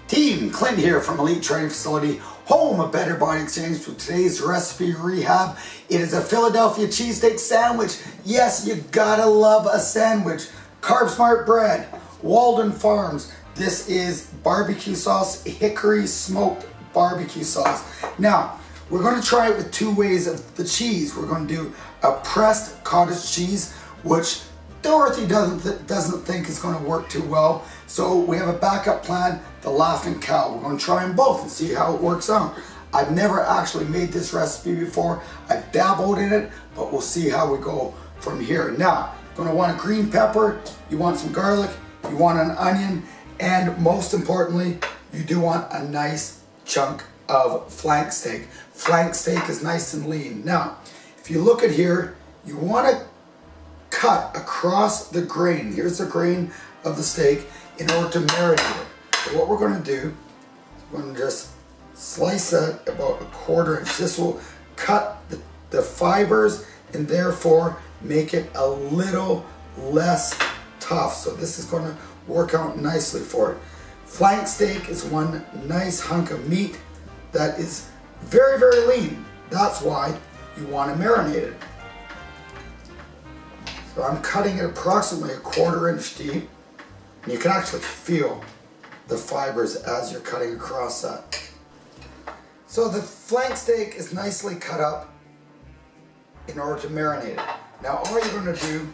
Team Clint here from Elite Training Facility, home of Better Body Exchange. For today's recipe Rehab, it is a Philadelphia cheesesteak sandwich. Yes, you gotta love a sandwich. Carb Smart bread, Walden Farms. This is barbecue sauce, hickory smoked barbecue sauce. Now, we're gonna try it with two ways of the cheese. We're gonna do a pressed cottage cheese, which Dorothy doesn't think is going to work too well. So we have a backup plan, the Laughing Cow. We're going to try them both and see how it works out. I've never actually made this recipe before. I've dabbled in it, but we'll see how we go from here. Now, you're going to want a green pepper, you want some garlic, you want an onion, and most importantly, you do want a nice chunk of flank steak. Flank steak is nice and lean. Now, if you look at here, you want to cut across the grain. Here's the grain of the steak in order to marinate it. So what we're going to do, we're going to just slice that about 1/4 inch. This will cut the fibers and therefore make it a little less tough. So this is going to work out nicely for it. Flank steak is one nice hunk of meat that is very, very lean. That's why you want to marinate it. So I'm cutting it approximately 1/4 inch deep, and you can actually feel the fibers as you're cutting across that. So the flank steak is nicely cut up in order to marinate it. Now all you're going to do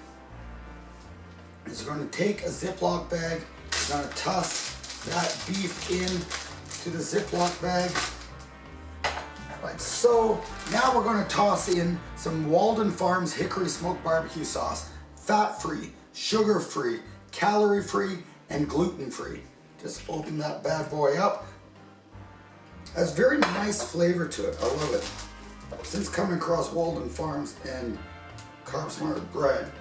is you're going to take a Ziploc bag, you're going to toss that beef in to the Ziploc bag, like so. Now we're going to toss in some Walden Farms hickory smoked barbecue sauce. Fat-free, sugar-free, calorie-free, and gluten-free. Just open that bad boy up. Has very nice flavor to it. I love it. Since coming across Walden Farms and Carb Smart bread,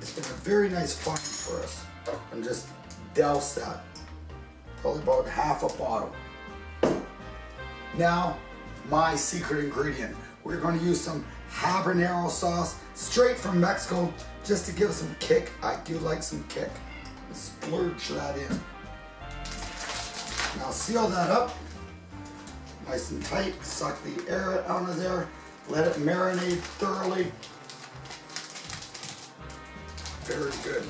it's been a very nice find for us. And just douse that. Probably about half a bottle. Now, my secret ingredient. We're going to use some habanero sauce straight from Mexico just to give us some kick. I do like some kick. Let's splurge that in. Now seal that up nice and tight. Suck the air out of there. Let it marinate thoroughly. Very good.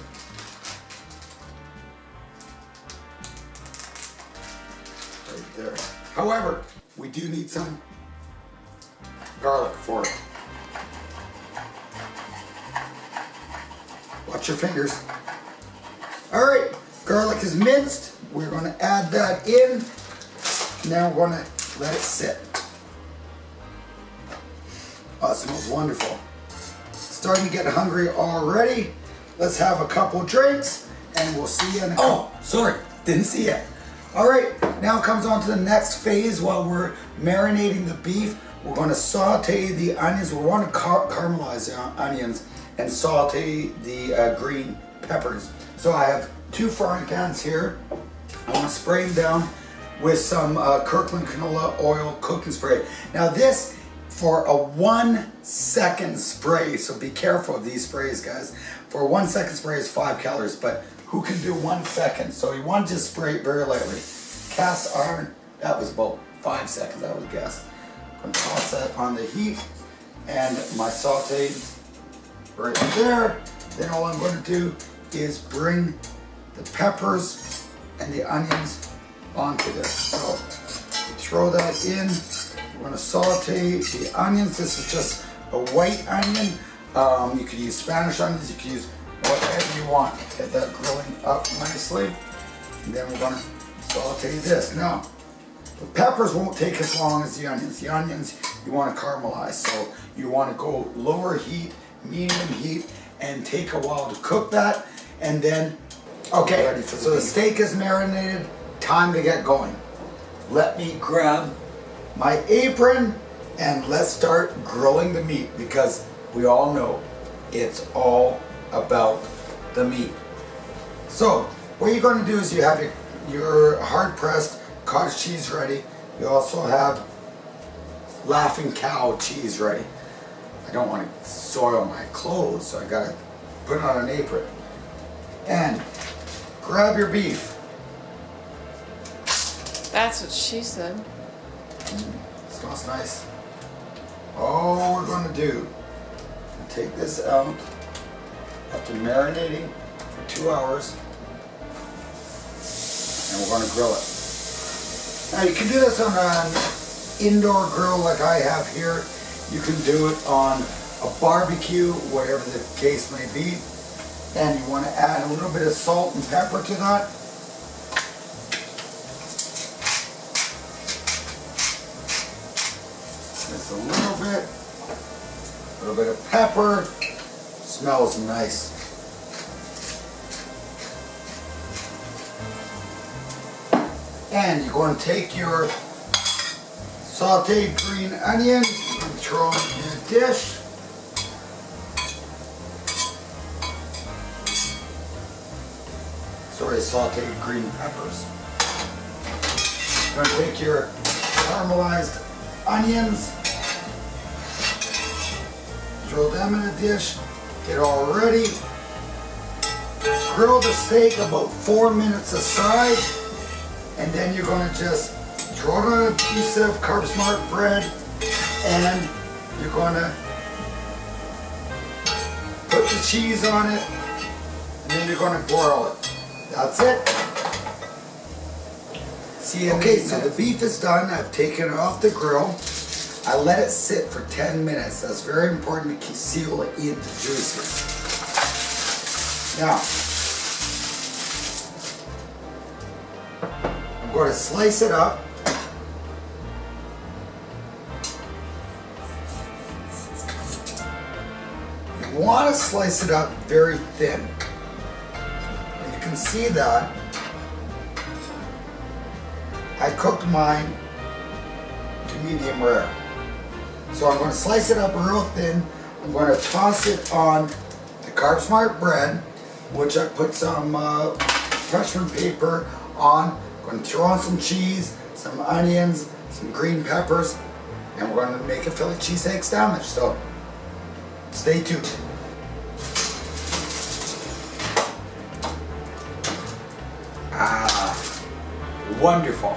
Right there. However, we do need some garlic for it. Watch your fingers. All right, garlic is minced. We're going to add that in. Now we're going to let it sit. Oh, it smells wonderful. Starting to get hungry already. Let's have a couple drinks and we'll see you in a couple. Oh, sorry, didn't see it. All right, now it comes on to the next phase while we're marinating the beef. We're going to saute the onions. We want to caramelize the onions and saute the green peppers. So I have 2 frying pans here. I want to spray them down with some Kirkland canola oil cooking spray. Now this for a 1-second spray, so be careful of these sprays, guys. For a 1-second spray is 5 calories, but who can do 1 second? So you want to just spray it very lightly. Cast iron, that was about 5 seconds, I would guess. I'm going to toss that on the heat and my saute right there. Then all I'm going to do is bring the peppers and the onions onto this. So throw that in. We're going to saute the onions. This is just a white onion. You could use Spanish onions. You could use whatever you want. Get that grilling up nicely. And then we're going to saute this. Now, the peppers won't take as long as the onions. The onions you want to caramelize. So you want to go lower heat, medium heat, and take a while to cook that. And then, okay, so the steak is marinated. Time to get going. Let me grab my apron and let's start grilling the meat because we all know it's all about the meat. So what you're going to do is you have your hard pressed cottage cheese ready. You also have Laughing Cow cheese ready. I don't want to soil my clothes, so I got to put it on an apron. And grab your beef. That's what she said. Smells nice. All we're going to do, take this out after marinating for 2 hours, and we're going to grill it. Now you can do this on an indoor grill like I have here. You can do it on a barbecue, whatever the case may be. And you want to add a little bit of salt and pepper to that. Just a little bit of pepper. Smells nice. And you're going to take your sauteed green onions and throw them in a dish. Sorry, sauteed green peppers. You're going to take your caramelized onions, throw them in a dish, get all ready. Grill the steak about 4 minutes aside, and then you're going to just throw it on a piece of Carb Smart bread, and you're going to put the cheese on it, and then you're going to broil it. That's it. See, okay, so the beef is done. I've taken it off the grill. I let it sit for 10 minutes. That's very important to seal it in the juices. Now, I'm going to slice it up. You want to slice it up very thin. You can see that I cooked mine to medium rare. So I'm going to slice it up real thin. I'm going to toss it on the Carb Smart bread, which I put some parchment paper on. I'm going to throw on some cheese, some onions, some green peppers, and we're going to make a Philly cheesesteak sandwich. So stay tuned. Ah, wonderful.